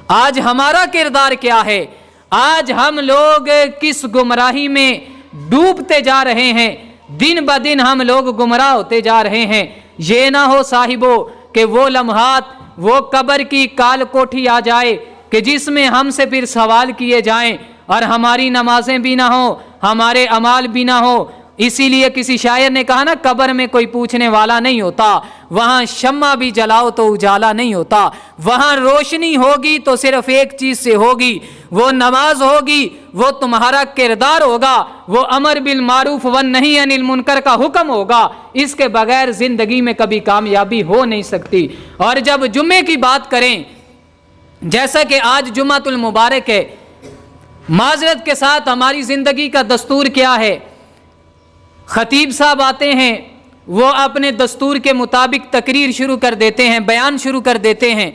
आज हमारा किरदार क्या है, आज हम लोग किस गुमराही में डूबते जा रहे हैं, दिन ब दिन हम लोग गुमराह होते जा रहे हैं। ये ना हो साहिबो कि वो लम्हात, वो कब्र की काल कोठी आ जाए कि जिसमें हमसे फिर सवाल किए जाएं और हमारी नमाजें भी ना हो, हमारे अमाल भी ना हो। इसीलिए किसी शायर ने कहा ना, कब्र में कोई पूछने वाला नहीं होता, वहां शम्मा भी जलाओ तो उजाला नहीं होता। वहां रोशनी होगी तो सिर्फ एक चीज से होगी, वो नमाज होगी, वो तुम्हारा किरदार होगा, वो अमर बिल मारूफ वन नही अनिल मुनकर का हुक्म होगा। इसके बगैर जिंदगी में कभी कामयाबी हो नहीं सकती। और जब जुम्मे की बात करें, जैसा कि आज जुम्मतुल मुबारक है, माजरत के साथ हमारी जिंदगी का दस्तूर क्या है, खतीब साहब आते हैं, वो अपने दस्तूर के मुताबिक तकरीर शुरू कर देते हैं, बयान शुरू कर देते हैं।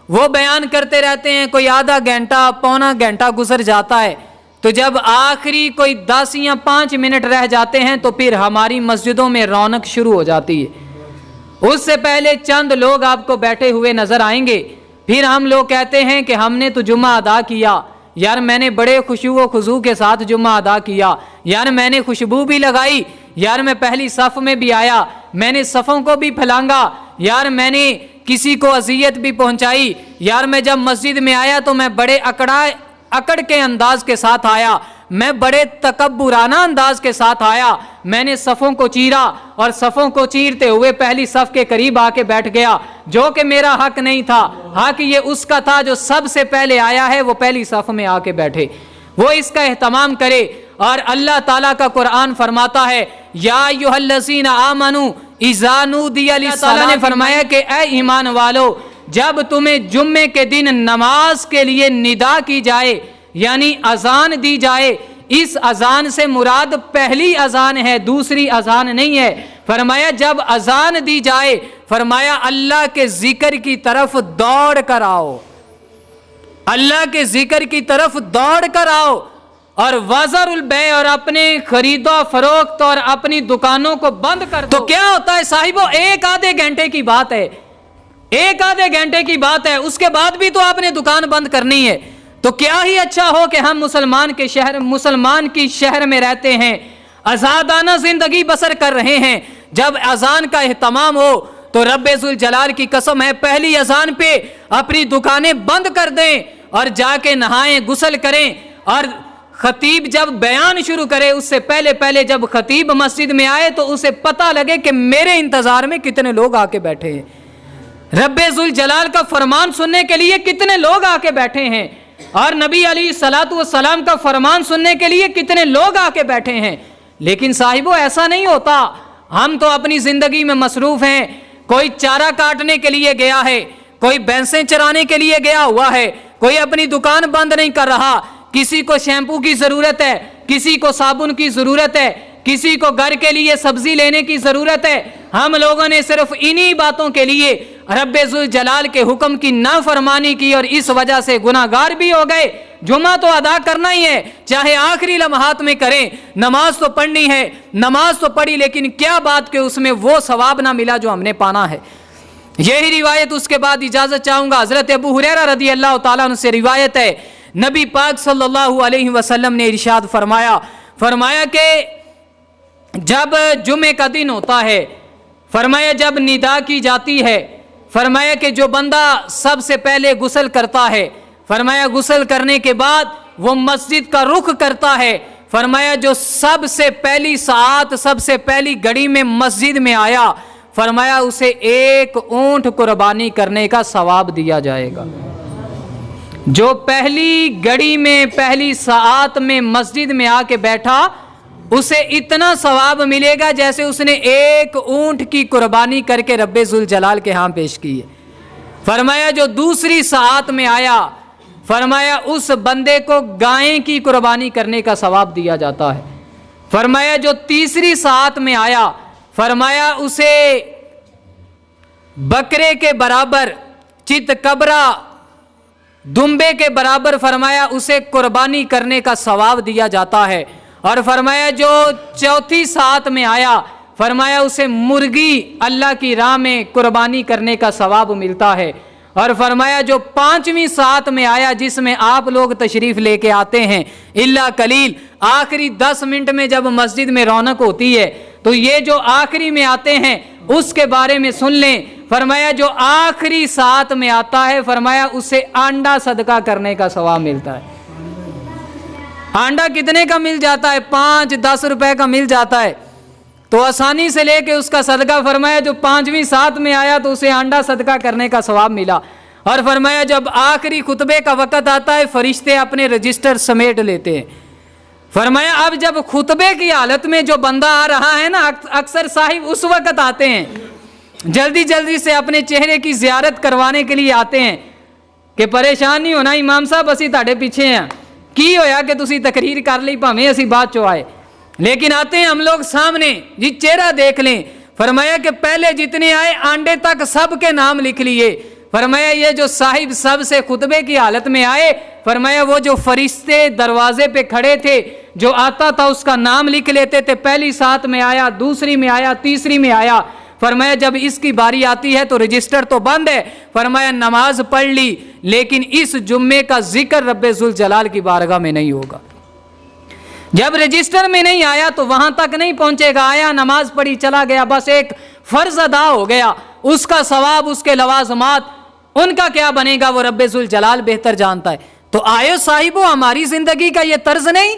वो बयान करते रहते हैं, कोई आधा घंटा पौना घंटा गुजर जाता है, तो जब आखिरी कोई 10 या 5 मिनट रह जाते हैं तो फिर हमारी मस्जिदों में रौनक शुरू हो जाती है। उससे पहले चंद लोग आपको बैठे हुए नजर आएंगे, फिर हम लोग कहते हैं कि हमने तो जुम्मा अदा किया, यार मैंने बड़े खुशू व खुजू के साथ जुम्मा अदा किया, यार मैंने खुशबू भी लगाई, यार मैं पहली सफ़ में भी आया, मैंने सफ़ों को भी फैलांगा, यार मैंने किसी को अजियत भी पहुंचाई, यार मैं जब मस्जिद में आया तो मैं बड़े अकड़ के अंदाज के साथ आया, मैं बड़े तकब्बुराना अंदाज के साथ आया, मैंने सफ़ों को चीरा और सफ़ों को चीरते हुए पहली सफ़ के करीब आके बैठ गया, जो कि मेरा हक नहीं था, हक ये उसका था जो सबसे पहले आया है, वो पहली सफ़ में आके बैठे, वो इसका एहतमाम करे। और अल्लाह ताला का कुरान फरमाता है, या अय्युहल्लज़ीना आमनू इज़ा नूदिया लिस्सलाति, ने फरमाया कि ए ईमान वालो, जब तुम्हें जुम्मे के दिन नमाज के लिए निदा की जाए, यानी अजान दी जाए, इस अजान से मुराद पहली अजान है, दूसरी अजान नहीं है। फरमाया जब अजान दी जाए, फरमाया अल्लाह के जिक्र की तरफ दौड़ कर आओ, अल्लाह के जिक्र की तरफ दौड़ कर आओ, और वज़रुल बै, और अपने खरीदो फरोख्त और अपनी दुकानों को बंद कर दो। तो क्या होता है साहिबो, एक आधे घंटे की बात है, एक आधे घंटे की बात है, उसके बाद भी तो आपने दुकान बंद करनी है। तो क्या ही अच्छा हो कि हम मुसलमान की शहर में रहते हैं, आज़ादाना जिंदगी बसर कर रहे हैं। जब अजान का एहतमाम हो तो रब्बे ज़ुल जलाल की कसम है, पहली अजान पे अपनी दुकानें बंद कर दें और जाके नहाएं, गुस्ल करें, और खतीब जब बयान शुरू करे उससे पहले पहले जब खतीब मस्जिद में आए तो उसे पता लगे कि मेरे इंतजार में कितने लोग आके बैठे हैं, रब्बे ज़ुल जलाल का फरमान सुनने के लिए कितने लोग आके बैठे हैं, और नबी अलैहिस्सलातु वस्सलाम का फरमान सुनने के लिए कितने लोग आके बैठे हैं। लेकिन साहिबो ऐसा नहीं होता, हम तो अपनी जिंदगी में मसरूफ हैं, कोई चारा काटने के लिए गया है, कोई भैंसें चराने के लिए गया हुआ है, कोई अपनी दुकान बंद नहीं कर रहा, किसी को शैम्पू की जरूरत है, किसी को साबुन की जरूरत है, किसी को घर के लिए सब्जी लेने की जरूरत है। हम लोगों ने सिर्फ इन्हीं बातों के लिए रब्बे ज़ुल जलाल के हुक्म की नाफरमानी की और इस वजह से गुनाहगार भी हो गए। जुमा तो अदा करना ही है, चाहे आखिरी लम्हात में करें, नमाज तो पढ़नी है, नमाज तो पढ़ी, लेकिन क्या बात कि उसमें वो सवाब ना मिला जो हमने पाना है। यही रिवायत, उसके बाद इजाजत चाहूंगा, हजरत अबू हुरैरा रदी अल्लाह ताला अन्हु से रिवायत है, नबी पाक सल्लल्लाहु अलैहि वसल्लम ने इरशाद फरमाया कि जब जुमे का दिन होता है, फरमाया जब निदा की जाती है, फरमाया कि जो बंदा सबसे पहले गुस्ल करता है, फरमाया गुस्ल करने के बाद वो मस्जिद का रुख करता है, फरमाया जो सबसे पहली सात, सबसे पहली घड़ी में मस्जिद में आया, फरमाया उसे एक ऊंट कुर्बानी करने का सवाब दिया जाएगा। जो पहली घड़ी में, पहली सात में मस्जिद में आके बैठा, उसे इतना सवाब मिलेगा जैसे उसने एक ऊंट की कुर्बानी करके रब्बे ज़ुल जलाल के यहाँ पेश की है। फरमाया जो दूसरी सात में आया, फरमाया उस बंदे को गाय की कुर्बानी करने का सवाब दिया जाता है। फरमाया जो तीसरी सात में आया, फरमाया उसे बकरे के बराबर, चितकबरा, दुम्बे के बराबर, फरमाया उसे कुर्बानी करने का सवाब दिया जाता है। और फरमाया जो चौथी सात में आया, फरमाया उसे मुर्गी अल्लाह की राह में कुर्बानी करने का सवाब मिलता है। اور فرمایا جو 5ویں سات میں آیا جس میں آپ لوگ تشریف لے کے آتے ہیں الا قلیل، آخری 10 منٹ میں جب مسجد میں رونق ہوتی ہے تو یہ جو آخری میں آتے ہیں اس کے بارے میں سن لیں۔ فرمایا جو آخری سات میں آتا ہے فرمایا اسے آنڈا صدقہ کرنے کا ثواب ملتا ہے۔ آنڈا کتنے کا مل جاتا ہے؟ 5-10 روپے کا مل جاتا ہے، تو آسانی سے لے کے اس کا صدقہ فرمایا جو 5ویں سات میں آیا تو اسے آنڈا صدقہ کرنے کا ثواب ملا۔ اور فرمایا جب آخری خطبے کا وقت آتا ہے فرشتے اپنے رجسٹر سمیٹ لیتے ہیں۔ فرمایا اب جب خطبے کی حالت میں جو بندہ آ رہا ہے نا، اکثر صاحب اس وقت آتے ہیں جلدی جلدی سے اپنے چہرے کی زیارت کروانے کے لیے آتے ہیں کہ پریشان نہیں ہونا امام صاحب اسی تاڑے پیچھے ہیں، کی ہویا کہ تسی تقریر کر لی پاویں اسی بات چو آئے، لیکن آتے ہیں ہم لوگ سامنے جی چہرہ دیکھ لیں۔ فرمایا کہ پہلے جتنے آئے آنڈے تک سب کے نام لکھ لیے۔ فرمایا یہ جو صاحب سب سے خطبے کی حالت میں آئے، فرمایا وہ جو فرشتے دروازے پہ کھڑے تھے جو آتا تھا اس کا نام لکھ لیتے تھے، پہلی سات میں آیا، دوسری میں آیا، تیسری میں آیا۔ فرمایا جب اس کی باری آتی ہے تو رجسٹر تو بند ہے، فرمایا نماز پڑھ لی لیکن اس جمعے کا ذکر رب ذوالجلال کی بارگاہ میں نہیں ہوگا۔ جب رجسٹر میں نہیں آیا تو وہاں تک نہیں پہنچے گا، آیا نماز پڑھی چلا گیا، بس ایک فرض ادا ہو گیا، اس کا ثواب اس کے لوازمات ان کا کیا بنے گا وہ رب ذوالجلال بہتر جانتا ہے۔ تو آئے صاحبو ہماری زندگی کا یہ طرز نہیں،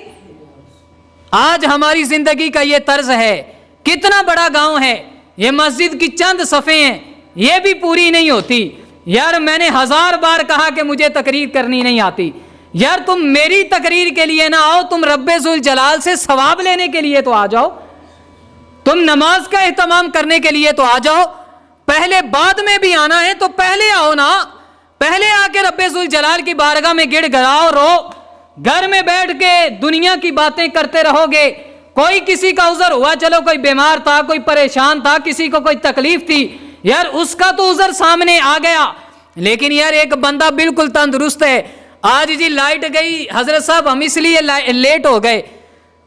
آج ہماری زندگی کا یہ طرز ہے۔ کتنا بڑا گاؤں ہے، یہ مسجد کی چند صفیں ہیں یہ بھی پوری نہیں ہوتی۔ یار میں نے 1000 بار کہا کہ مجھے تقریر کرنی نہیں آتی، یار تم میری تقریر کے لیے نہ آؤ، تم رب ذوالجلال سے ثواب لینے کے لیے تو آ جاؤ، تم نماز کا اہتمام کرنے کے لیے تو آ جاؤ۔ پہلے بعد میں بھی آنا ہے تو پہلے آؤ نا، پہلے آ کے رب ذوالجلال کی بارگاہ میں گڑ گڑاؤ رو۔ گھر میں بیٹھ کے دنیا کی باتیں کرتے رہو گے، کوئی کسی کا عذر ہوا، چلو کوئی بیمار تھا، کوئی پریشان تھا، کسی کو کوئی تکلیف تھی، یار اس کا تو عذر سامنے آ گیا، لیکن یار ایک بندہ بالکل تندرست ہے، آج جی لائٹ گئی حضرت صاحب ہم اس لیے لیٹ ہو گئے،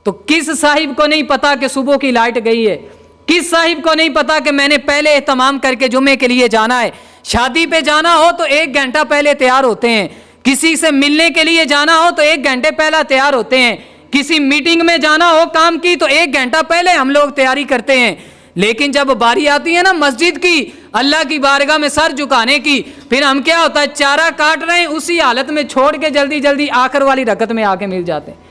تو کس صاحب کو نہیں پتا کہ صبح کی لائٹ گئی ہے؟ کس صاحب کو نہیں پتا کہ میں نے پہلے اہتمام کر کے جمعے کے لیے جانا ہے؟ شادی پہ جانا ہو تو 1 گھنٹہ پہلے تیار ہوتے ہیں، کسی سے ملنے کے لیے جانا ہو تو 1 گھنٹے پہلا تیار ہوتے ہیں، کسی میٹنگ میں جانا ہو کام کی تو 1 گھنٹہ پہلے ہم لوگ تیاری کرتے ہیں، لیکن جب باری آتی ہے نا مسجد کی اللہ کی بارگاہ میں سر جھکانے کی، پھر ہم کیا ہوتا ہے چارہ کاٹ رہے ہیں اسی حالت میں چھوڑ کے جلدی جلدی آخر والی رکعت میں آ کے مل جاتے ہیں۔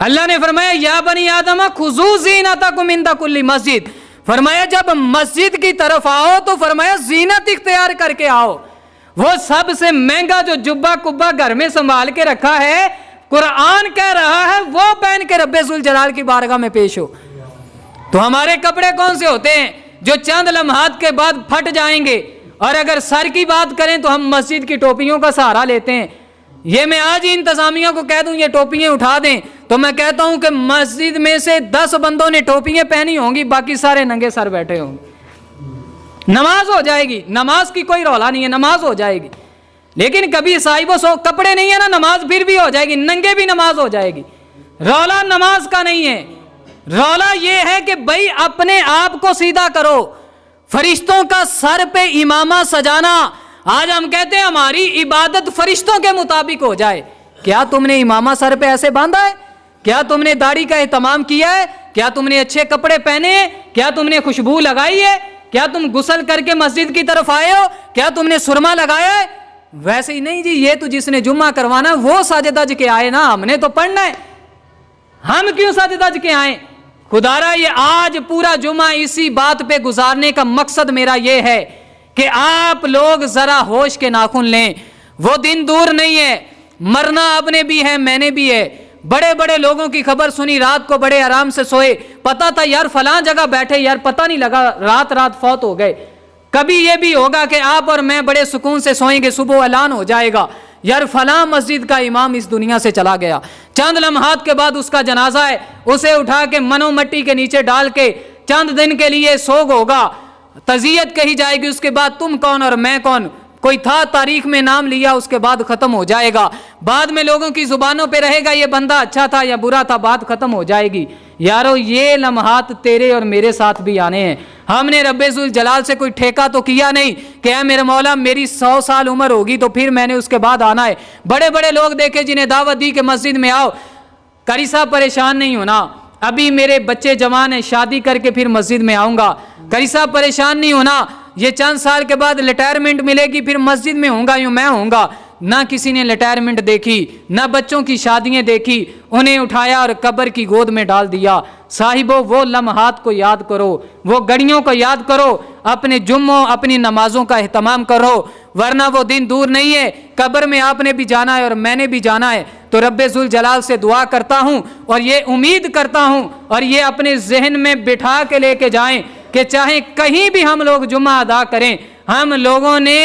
اللہ نے فرمایا یا بنی آدم خذوا زینتکم عند کل مسجد، فرمایا جب مسجد کی طرف آؤ تو فرمایا زینت اختیار کر کے آؤ، وہ سب سے مہنگا جو جبہ کبہ گھر میں سنبھال کے رکھا ہے قرآن کہہ رہا ہے وہ پہن کے رب ذوالجلال کی بارگاہ میں پیش ہو۔ تو ہمارے کپڑے کون سے ہوتے ہیں جو چند لمحات کے بعد پھٹ جائیں گے، اور اگر سر کی بات کریں تو ہم مسجد کی ٹوپیوں کا سہارا لیتے ہیں۔ یہ میں آج ہی انتظامیہ کو کہہ دوں یہ ٹوپیاں اٹھا دیں تو میں کہتا ہوں کہ مسجد میں سے 10 بندوں نے ٹوپیاں پہنی ہوں گی، باقی سارے ننگے سر بیٹھے ہوں گے، نماز ہو جائے گی، نماز کی کوئی رولا نہیں ہے، نماز ہو جائے گی، لیکن کبھی صاحبوں سو کپڑے نہیں ہے نا نماز پھر بھی ہو جائے گی، ننگے بھی نماز ہو جائے گی۔ رولا نماز کا نہیں ہے، رولا یہ ہے کہ بھائی اپنے آپ کو سیدھا کرو۔ فرشتوں کا سر پہ امامہ سجانا، آج ہم کہتے ہیں ہماری عبادت فرشتوں کے مطابق ہو جائے، کیا تم نے امامہ سر پہ ایسے باندھا ہے؟ کیا تم نے داڑھی کا اہتمام کیا ہے؟ کیا تم نے اچھے کپڑے پہنے ہیں؟ کیا تم نے خوشبو لگائی ہے؟ کیا تم غسل کر کے مسجد کی طرف آئے ہو؟ کیا تم نے سرما لگایا ہے؟ ویسے ہی نہیں جی، یہ تو جس نے جمعہ کروانا وہ سج دج کے آئے نا، ہم نے تو پڑھنا ہے، ہم کیوں سج دج کے آئیں؟ خدارا یہ آج پورا جمعہ اسی بات پہ گزارنے کا مقصد میرا یہ ہے کہ آپ لوگ ذرا ہوش کے ناخن لیں، وہ دن دور نہیں ہے، مرنا آپ نے بھی ہے میں نے بھی ہے۔ بڑے بڑے لوگوں کی خبر سنی، رات کو بڑے آرام سے سوئے، پتا تھا یار فلاں جگہ بیٹھے، یار پتہ نہیں لگا رات فوت ہو گئے۔ کبھی یہ بھی ہوگا کہ آپ اور میں بڑے سکون سے سوئیں گے، صبح اعلان ہو جائے گا یار فلاں مسجد کا امام اس دنیا سے چلا گیا، چند لمحات کے بعد اس کا جنازہ ہے، اسے اٹھا کے منو مٹی کے نیچے ڈال کے چند دن کے لیے سوگ ہوگا، تعزیت کہی جائے گی، اس کے بعد تم کون اور میں کون، कोई था तारीख में नाम लिया उसके बाद ख़त्म हो जाएगा, बाद में लोगों की ज़ुबानों पे रहेगा ये बंदा अच्छा था या बुरा था, बात ख़त्म हो जाएगी। यारो ये लम्हात तेरे और मेरे साथ भी आने हैं। हमने रब्बे ज़ुल जलाल से कोई ठेका तो किया नहीं कि है मेरे मौला मेरी 100 साल उम्र होगी तो फिर मैंने उसके बाद आना है। बड़े बड़े लोग देखे जिन्हें दावत दी कि मस्जिद में आओ, कारी साहब परेशान नहीं होना, अभी मेरे बच्चे जवान हैं, शादी करके फिर मस्जिद में आऊँगा। कारी साहब परेशान नहीं होना, ये चंद साल के बाद रिटायरमेंट मिलेगी फिर मस्जिद में होऊंगा, यूँ मैं होऊंगा। ना किसी ने रिटायरमेंट देखी, ना बच्चों की शादियां देखी, उन्हें उठाया और कब्र की गोद में डाल दिया। साहिबो वो लम्हात को याद करो, वो घड़ियों को याद करो, अपने जुम्मों अपनी नमाजों का एहतमाम करो, वरना वो दिन दूर नहीं है। कब्र में आपने भी जाना है और मैंने भी जाना है। तो रब्बे ज़ुल जलाल से दुआ करता हूँ और ये उम्मीद करता हूँ और ये अपने जहन में बिठा के लेके जाएं कि चाहे कहीं भी हम लोग जुम्मा अदा करें, हम लोगों ने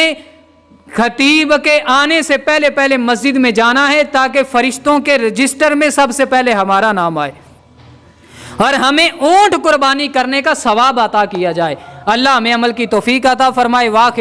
खतीब के आने से पहले पहले मस्जिद में जाना है ताकि फरिश्तों के रजिस्टर में सबसे पहले हमारा नाम आए और हमें ऊंट कुर्बानी करने का सवाब अता किया जाए। अल्लाह हमें अमल की तौफीक अता फरमाए। वाखिर